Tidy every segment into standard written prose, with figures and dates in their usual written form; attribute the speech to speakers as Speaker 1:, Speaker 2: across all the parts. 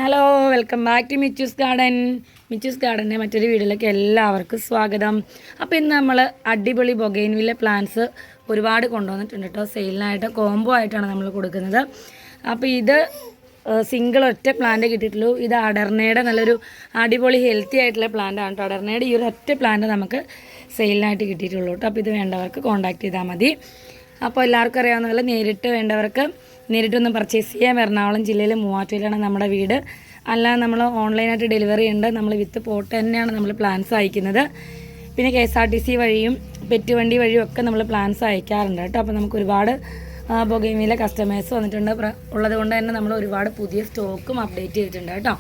Speaker 1: Hello, welcome back to Michus garden. മിച്ചൂസ് ഗാർഡൻ്റെ മറ്റൊരു വീഡിയോയിലേക്ക് എല്ലാവർക്കും സ്വാഗതം. അപ്പോൾ ഇന്ന് നമ്മൾ അടിപൊളി ബൊഗെയിൻവില്ല പ്ലാന്റ്സ് ഒരുപാട് കൊണ്ടുവന്നിട്ടുണ്ട് കേട്ടോ. സെയിലിനായിട്ട് കോംബോ ആയിട്ടാണ് നമ്മൾ കൊടുക്കുന്നത്. അപ്പോൾ ഇത് സിംഗിൾ ഒറ്റ പ്ലാന്റ് കിട്ടിയിട്ടുള്ളൂ. ഇത് അടർനയുടെ നല്ലൊരു അടിപൊളി ഹെൽത്തി ആയിട്ടുള്ള പ്ലാന്റ് ആണ് കേട്ടോ. അടർനയുടെ ഈ ഒരു ഒറ്റ പ്ലാന്റ് നമുക്ക് സെയിലിനായിട്ട് കിട്ടിയിട്ടുള്ളൂ കേട്ടോ. അപ്പോൾ ഇത് വേണ്ടവർക്ക് കോൺടാക്ട് ചെയ്താൽ മതി. അപ്പോൾ എല്ലാവർക്കും അറിയാവുന്ന പോലെ നേരിട്ട് വേണ്ടവർക്ക് നേരിട്ടൊന്ന് പർച്ചേസ് ചെയ്യാം. എറണാകുളം ജില്ലയിൽ മൂവാറ്റുപുഴയാണ് നമ്മുടെ വീട്. അല്ല, നമ്മൾ ഓൺലൈനായിട്ട് ഡെലിവറി ഉണ്ട്. നമ്മൾ വിത്ത് പോട്ട് തന്നെയാണ് നമ്മൾ പ്ലാൻസ് അയക്കുന്നത്. പിന്നെ KSRTC വഴിയും പെറ്റ് വണ്ടി വഴിയും ഒക്കെ നമ്മൾ പ്ലാൻസ് അയക്കാറുണ്ട് കേട്ടോ. അപ്പോൾ നമുക്ക് ഒരുപാട് ബൊഗെയിൻവില്ല കസ്റ്റമേഴ്സ് വന്നിട്ടുണ്ട്. ഉള്ളത് കൊണ്ട് തന്നെ നമ്മൾ ഒരുപാട് പുതിയ സ്റ്റോക്കും അപ്ഡേറ്റ് ചെയ്തിട്ടുണ്ട് കേട്ടോ.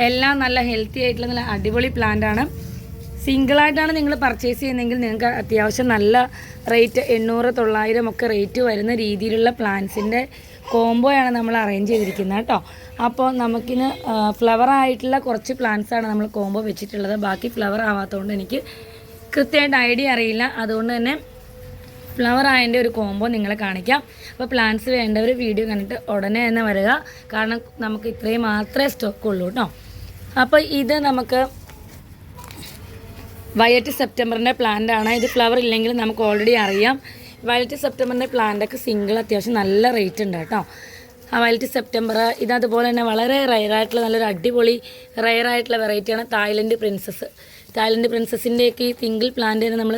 Speaker 1: എല്ലാം നല്ല ഹെൽത്തി ആയിട്ടുള്ള നല്ല അടിപൊളി പ്ലാന്റാണ്. സിംഗിളായിട്ടാണ് നിങ്ങൾ പർച്ചേസ് ചെയ്യുന്നതെങ്കിൽ നിങ്ങൾക്ക് അത്യാവശ്യം നല്ല റേറ്റ് 800-900 ഒക്കെ റേറ്റ് വരുന്ന രീതിയിലുള്ള പ്ലാന്റ്സിൻ്റെ കോംബോയാണ് നമ്മൾ അറേഞ്ച് ചെയ്തിരിക്കുന്നത് കേട്ടോ. അപ്പോൾ നമുക്കിന് ഫ്ലവർ ആയിട്ടുള്ള കുറച്ച് പ്ലാന്റ്സാണ് നമ്മൾ കോംബോ വെച്ചിട്ടുള്ളത്. ബാക്കി ഫ്ലവർ ആവാത്തതുകൊണ്ട് എനിക്ക് കൃത്യമായിട്ട് ഐഡിയ അറിയില്ല. അതുകൊണ്ട് തന്നെ ഫ്ലവർ ആയതിൻ്റെ ഒരു കോംബോ നിങ്ങളെ കാണിക്കാം. അപ്പോൾ പ്ലാന്റ്സ് വേണ്ടവർ വീഡിയോ കണ്ടിട്ട് ഉടനെ തന്നെ വരിക. കാരണം നമുക്ക് ഇത്രയും മാത്രമേ സ്റ്റോക്കുള്ളൂ കേട്ടോ. അപ്പോൾ ഇത് നമുക്ക് വയലറ്റ് സെപ്റ്റംബറിൻ്റെ പ്ലാന്റ് ആണ്. ഇത് ഫ്ലവർ ഇല്ലെങ്കിൽ നമുക്ക് ഓൾറെഡി അറിയാം. വയലറ്റ് സെപ്റ്റംബറിൻ്റെ പ്ലാന്റൊക്കെ സിംഗിൾ അത്യാവശ്യം നല്ല റേറ്റ് ഉണ്ട് കേട്ടോ. വയലറ്റ് സെപ്റ്റംബർ ഇത് അതുപോലെ തന്നെ വളരെ റയറായിട്ടുള്ള നല്ലൊരു അടിപൊളി റയറായിട്ടുള്ള വെറൈറ്റിയാണ് തായ്ലൻഡ് പ്രിൻസസ്. തായ്ലൻഡ് പ്രിൻസസിൻ്റെയൊക്കെ ഈ സിംഗിൾ പ്ലാന്റ് തന്നെ നമ്മൾ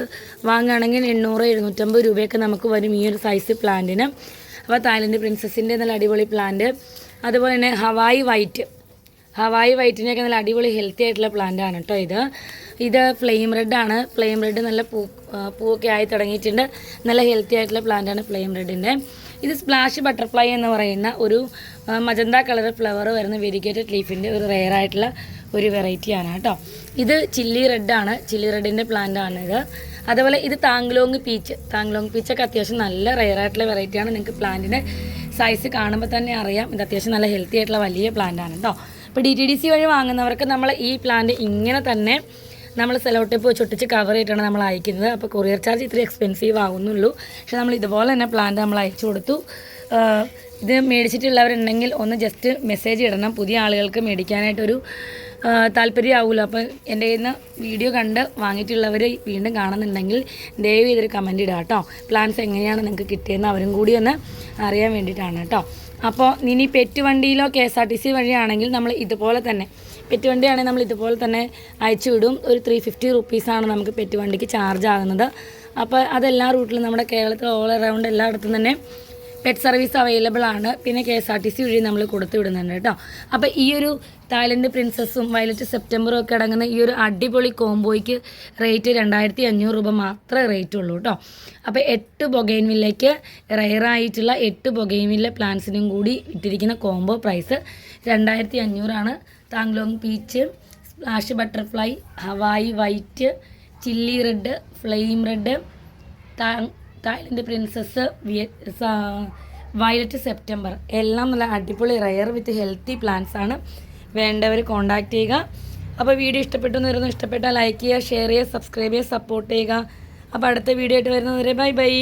Speaker 1: വാങ്ങുകയാണെങ്കിൽ 800-750 രൂപയൊക്കെ നമുക്ക് വരും ഈ ഒരു സൈസ് പ്ലാന്റിന്. അപ്പോൾ തായ്ലൻഡ് പ്രിൻസസിൻ്റെ നല്ല അടിപൊളി പ്ലാന്റ്. അതുപോലെ തന്നെ ഹവായി വൈറ്റിൻ്റെയൊക്കെ നല്ല അടിപൊളി ഹെൽത്തി ആയിട്ടുള്ള പ്ലാന്റ് ആണ് കേട്ടോ. ഇത് ഫ്ലെയിം റെഡ് ആണ്. ഫ്ലെയിം റെഡ് നല്ല പൂവൊക്കെ ആയി തുടങ്ങിയിട്ടുണ്ട്. നല്ല ഹെൽത്തി ആയിട്ടുള്ള പ്ലാന്റ് ആണ് ഫ്ലെയിം റെഡിൻ്റെ. ഇത് സ്പ്ലാഷ് ബട്ടർഫ്ലൈ എന്ന് പറയുന്ന ഒരു മജന്ത കളർ ഫ്ലവർ വരുന്ന വെരിഗേറ്റഡ് ലീഫിൻ്റെ ഒരു റെയർ ആയിട്ടുള്ള ഒരു വെറൈറ്റിയാണ് കേട്ടോ. ഇത് ചില്ലി റെഡാണ്. ചില്ലി റെഡിൻ്റെ പ്ലാന്റ് ആണ് ഇത്. അതുപോലെ ഇത് താങ്ലോങ് പീച്ചൊക്കെ അത്യാവശ്യം നല്ല റെയർ ആയിട്ടുള്ള വെറൈറ്റിയാണ്. നിങ്ങൾക്ക് പ്ലാന്റിൻ്റെ സൈസ് കാണുമ്പോൾ തന്നെ അറിയാം. ഇത് അത്യാവശ്യം നല്ല ഹെൽത്തി ആയിട്ടുള്ള വലിയ പ്ലാന്റ് ആണ് കേട്ടോ. ഇപ്പോൾ DTDC വഴി വാങ്ങുന്നവർക്ക് നമ്മൾ ഈ പ്ലാന്റ് ഇങ്ങനെ തന്നെ നമ്മൾ സെലോ ടേപ്പ് ചൊട്ടിച്ച് കവർ ചെയ്തിട്ടാണ് നമ്മൾ അയക്കുന്നത്. അപ്പോൾ കൊറിയർ ചാർജ് ഇത്രയും എക്സ്പെൻസീവ് ആകുന്നുള്ളൂ. പക്ഷേ നമ്മൾ ഇതുപോലെ തന്നെ പ്ലാന്റ് നമ്മൾ അയച്ചു കൊടുത്തു. ഇത് മേടിച്ചിട്ടുള്ളവരുണ്ടെങ്കിൽ ഒന്ന് ജസ്റ്റ് മെസ്സേജ് ഇടണം. പുതിയ ആളുകൾക്ക് മേടിക്കാനായിട്ടൊരു താല്പര്യമാവുമല്ലോ. അപ്പോൾ എൻ്റെ കയ്യിൽ നിന്ന് വീഡിയോ കണ്ട് വാങ്ങിയിട്ടുള്ളവർ വീണ്ടും കാണുന്നുണ്ടെങ്കിൽ ദയവ് ചെയ്തൊരു കമൻറ്റ് ഇടുക കേട്ടോ. പ്ലാൻസ് എങ്ങനെയാണ് നിങ്ങൾക്ക് കിട്ടിയതെന്ന് അവരും കൂടി ഒന്ന് അറിയാൻ വേണ്ടിയിട്ടാണ് കേട്ടോ. അപ്പോൾ ഇനി പെറ്റ് വണ്ടിയിലോ KSRTC വഴിയാണെങ്കിൽ നമ്മൾ ഇതുപോലെ തന്നെ പെറ്റ് വണ്ടിയാണെങ്കിൽ നമ്മൾ ഇതുപോലെ തന്നെ അയച്ചു വിടും. ഒരു 350 റുപ്പീസാണ് നമുക്ക് പെറ്റ് വണ്ടിക്ക് ചാർജ് ആകുന്നത്. അപ്പോൾ അതെല്ലാ റൂട്ടിലും നമ്മുടെ കേരളത്തിൽ ഓൾ അറൗണ്ട് എല്ലായിടത്തും തന്നെ പെറ്റ് സർവീസ് അവൈലബിൾ ആണ്. പിന്നെ KSRTC വഴി നമ്മൾ കൊടുത്തു വിടുന്നുണ്ട് കേട്ടോ. അപ്പോൾ ഈ ഒരു തായ്ലൻഡ് പ്രിൻസസും വയലറ്റ് സെപ്റ്റംബറും ഒക്കെ അടങ്ങുന്ന ഈ ഒരു അടിപൊളി കോംബോയ്ക്ക് റേറ്റ് 2500 രൂപ മാത്രമേ റേറ്റ് ഉള്ളൂ കേട്ടോ. അപ്പോൾ 8 ബൊഗെയിൻവില്ലയ്ക്ക് റെയറായിട്ടുള്ള 8 ബൊഗെയിൻവില്ല പ്ലാന്റ്സിനും കൂടി ഇട്ടിരിക്കുന്ന കോംബോ പ്രൈസ് 2500 ആണ്. Thanglong peach, splash butterfly, Hawaii white, chilli red, flame red, Thailand princess, violet September എല്ലാം നല്ല അടിപൊളി റെയർ വിത്ത് ഹെൽത്തി പ്ലാന്റ്സ് ആണ്. വേണ്ടവർ കോൺടാക്ട് ചെയ്യുക. അപ്പോൾ വീഡിയോ ഇഷ്ടപ്പെട്ടു എന്ന് വരുന്നു. ഇഷ്ടപ്പെട്ടാൽ ലൈക്ക് ചെയ്യുക, ഷെയർ ചെയ്യുക, സബ്സ്ക്രൈബ് ചെയ്യുക, സപ്പോർട്ട് ചെയ്യുക. അപ്പോൾ അടുത്ത വീഡിയോ ആയിട്ട് വരുന്നവരെ ബൈ.